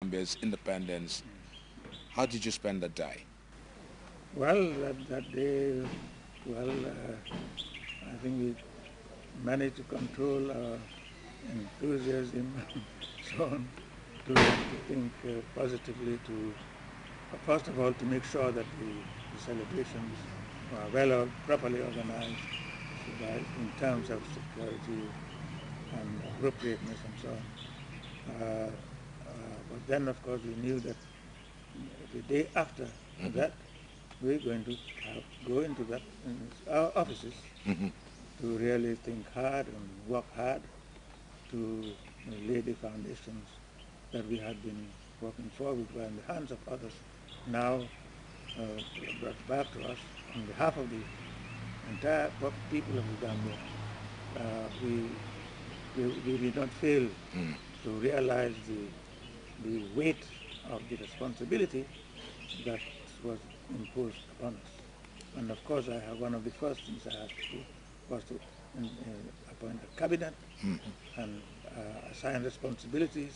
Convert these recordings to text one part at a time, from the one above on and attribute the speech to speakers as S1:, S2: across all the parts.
S1: Gambia's independence. How did you spend that day?
S2: Well, that day, well, I think we managed to control our enthusiasm and so on to think positively to, first of all, to make sure that the celebrations were properly organized so that in terms of security and appropriateness and so on. But then, of course, we knew that the day after that, we're going to go into that in our offices to really think hard and work hard to lay the foundations that we had been working for, which were in the hands of others, now brought back to us on behalf of the entire people of the Gambia. We did not fail to realize the weight of the responsibility that was imposed upon us. And of course, one of the first things I had to do was to appoint a cabinet and assign responsibilities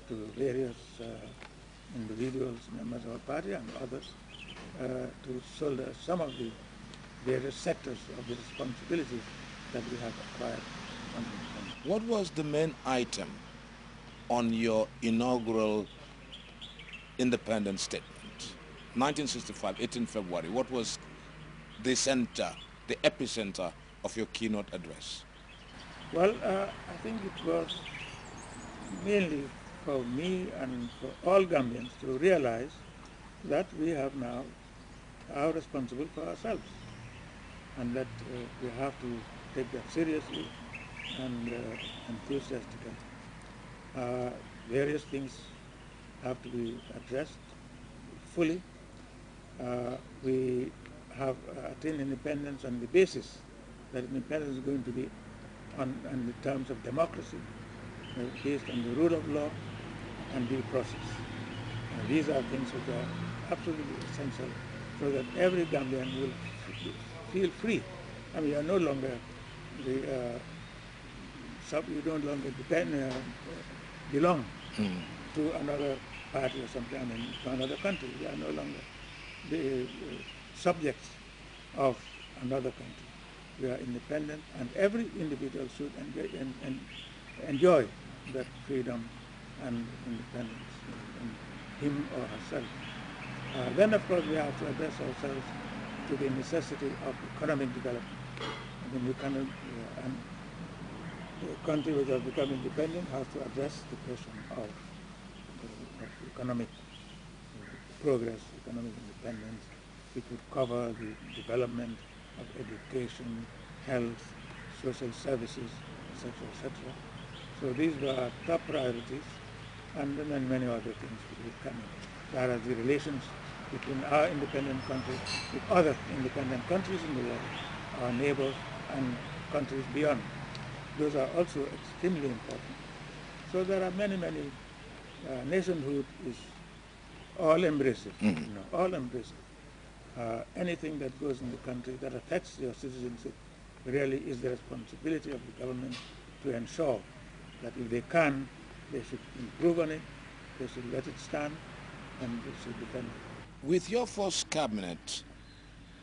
S2: to various individuals, members of our party and others, to shoulder some of the various sectors of the responsibilities that we have acquired.
S1: What was the main item on your inaugural independence statement? 1965, 18 February, what was the center, the epicenter of your keynote address?
S2: Well, I think it was mainly for me and for all Gambians to realize that we are responsible for ourselves, and that we have to take that seriously and enthusiastically. Various things have to be addressed fully. We have attained independence on the basis that independence is going to be on the terms of democracy, based on the rule of law and due process. These are things which are absolutely essential so that every Gambian will feel free. I mean, you are no longer you no longer belong to another party or something, I mean, to another country. You are no longer the subjects of another country. We are independent, and every individual should enjoy that freedom and independence in him or herself. Then, of course, we have to address ourselves to the necessity of economic development. I mean, we cannot, and a country which has become independent has to address the question of economic progress, economic independence, which would cover the development of education, health, social services, etc., etc. So these were top priorities, and then many other things will come in. That is the relations between our independent country with other independent countries in the world, our neighbors and countries beyond. Those are also extremely important. So there are many nationhood is all-embracing, all-embracing. Anything that goes in the country that affects your citizenship really is the responsibility of the government to ensure that if they can, they should improve on it, they should let it stand, and they should defend it.
S1: With your first cabinet,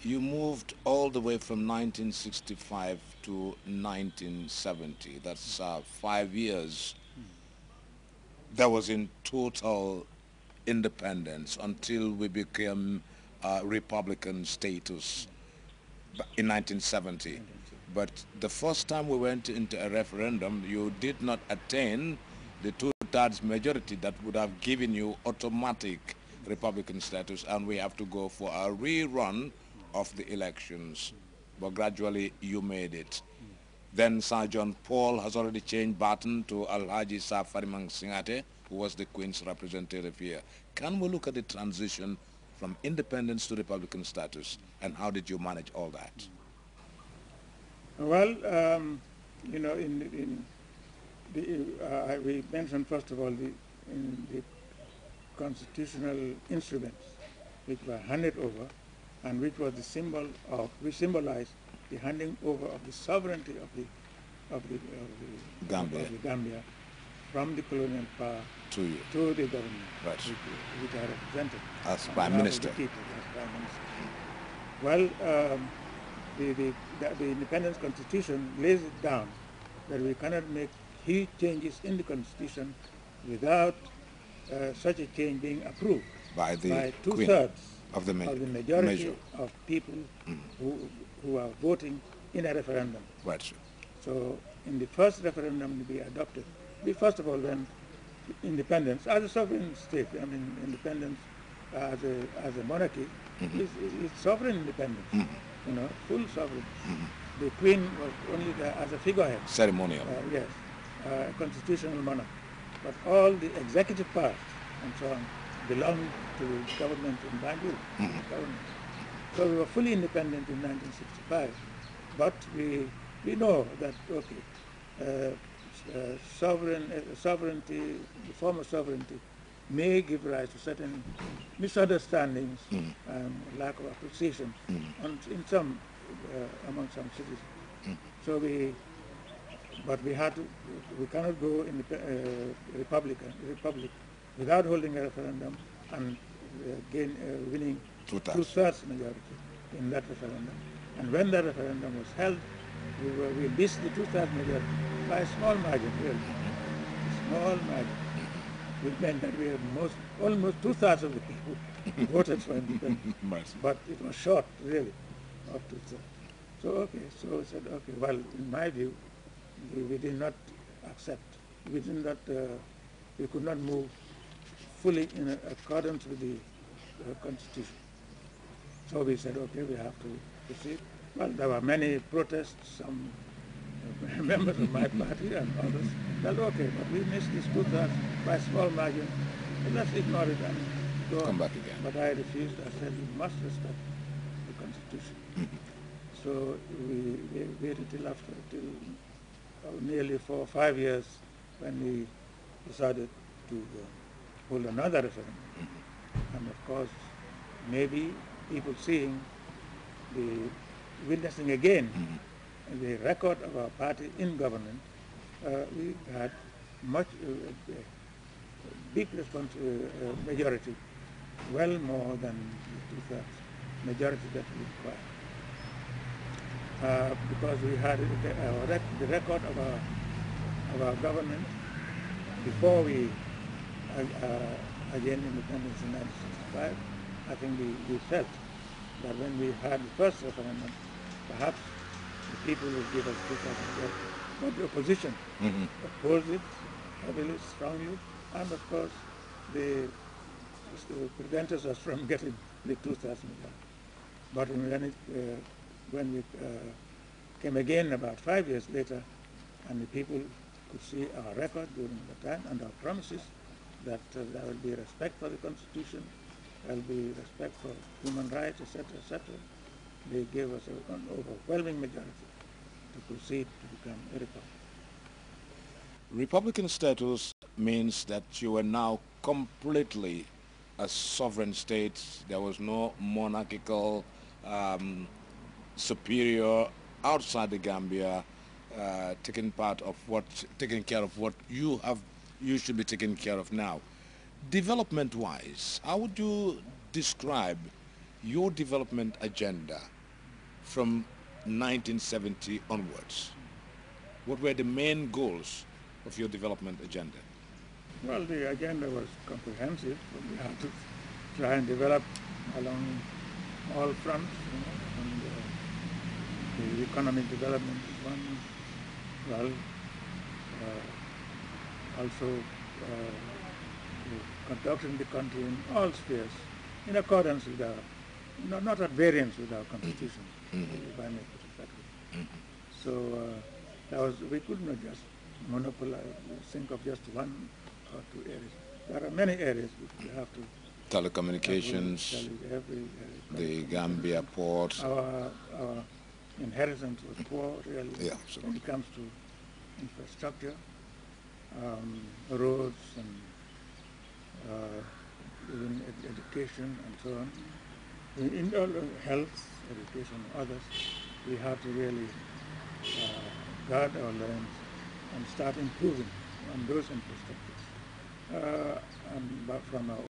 S1: you moved all the way from 1965 to 1970. That's 5 years. That was in total independence until we became Republican status in 1970. But the first time we went into a referendum, you did not attain the two-thirds majority that would have given you automatic Republican status, and we have to go for a rerun of the elections. But gradually you made it. Then Sir John Paul has already changed baton to Alhaji Sir Farimang Singate, who was the Queen's representative here. Can we look at the transition from independence to Republican status, and how did you manage all that?
S2: Well, we mentioned first of all the constitutional instruments which were handed over, and which was which symbolized the handing over of the sovereignty of the Gambia from the colonial power
S1: to you,
S2: to the government,
S1: right,
S2: which are represented
S1: as
S2: on
S1: Prime
S2: behalf of the
S1: Minister.
S2: people as Prime Minister. Well, the Independence Constitution lays it down that we cannot make huge changes in the Constitution without such a change being approved
S1: By the
S2: by
S1: Queen
S2: two-thirds
S1: of the
S2: of the
S1: measure.
S2: majority of people who are voting in a referendum.
S1: Right, sir.
S2: So in the first referendum to be adopted, we first of all then independence as a sovereign state. I mean, independence as a monarchy is sovereign independence. You know, full sovereign. The Queen was only there as a figurehead.
S1: Ceremonial.
S2: Yes, a constitutional monarch. But all the executive powers and so on belong to the government in Banjul. Government. So we were fully independent in 1965, but we know that okay, sovereignty, the form of sovereignty, may give rise to certain misunderstandings, lack of appreciation, in some among some citizens. So but we had to, we cannot go in the republic without holding a referendum and winning two-thirds majority in that referendum. And when that referendum was held, we missed the two-thirds majority by a small margin, really, a small margin. It meant that we had almost two-thirds of the people voted for independence, but it was short, really, of two-thirds. So okay, so I said, okay, well, in my view, we did not accept, we did not, we could not move fully in accordance with the Constitution. So we said, okay, we have to proceed. Well, there were many protests, some members of my party and others said, okay, but we missed this two-thirds by a small margin, so let's ignore it and go
S1: Come
S2: on.
S1: back again.
S2: But I refused. I said, you must respect the Constitution. So we waited till nearly 4 or 5 years when we decided to hold another referendum. And of course, maybe people seeing witnessing again the record of our party in government, we had much big majority, well more than the two-thirds majority that we required. Because we had the record of our government before we again independence in 1965. I think we felt that when we had the first referendum, perhaps the people would give us 2,000. But the opposition opposed it heavily, strongly, and of course they prevented us from getting the 2,000. But when we came again about 5 years later, and the people could see our record during the time and our promises that there will be respect for the Constitution, there will be respect for human rights, etc., etc., they gave us an overwhelming majority to proceed to become a republic.
S1: Republican status means that you are now completely a sovereign state. There was no monarchical superior outside the Gambia taking care of what you should be taking care of now. Development-wise, how would you describe your development agenda from 1970 onwards? What were the main goals of your development agenda?
S2: Well, the agenda was comprehensive. We had to try and develop along all fronts, and the economic development is one. Well, also conducting the country in all spheres in accordance with our, not at variance with our constitution, if I may put it that way. So we could not just monopolize, think of just one or two areas. There are many areas which we have to.
S1: Telecommunications, the Gambia ports.
S2: Our inheritance was poor, really, when it comes to infrastructure, roads, and even education, and so on. In all health, education, and others, we have to really guard our lands and start improving on those infrastructures. And but from an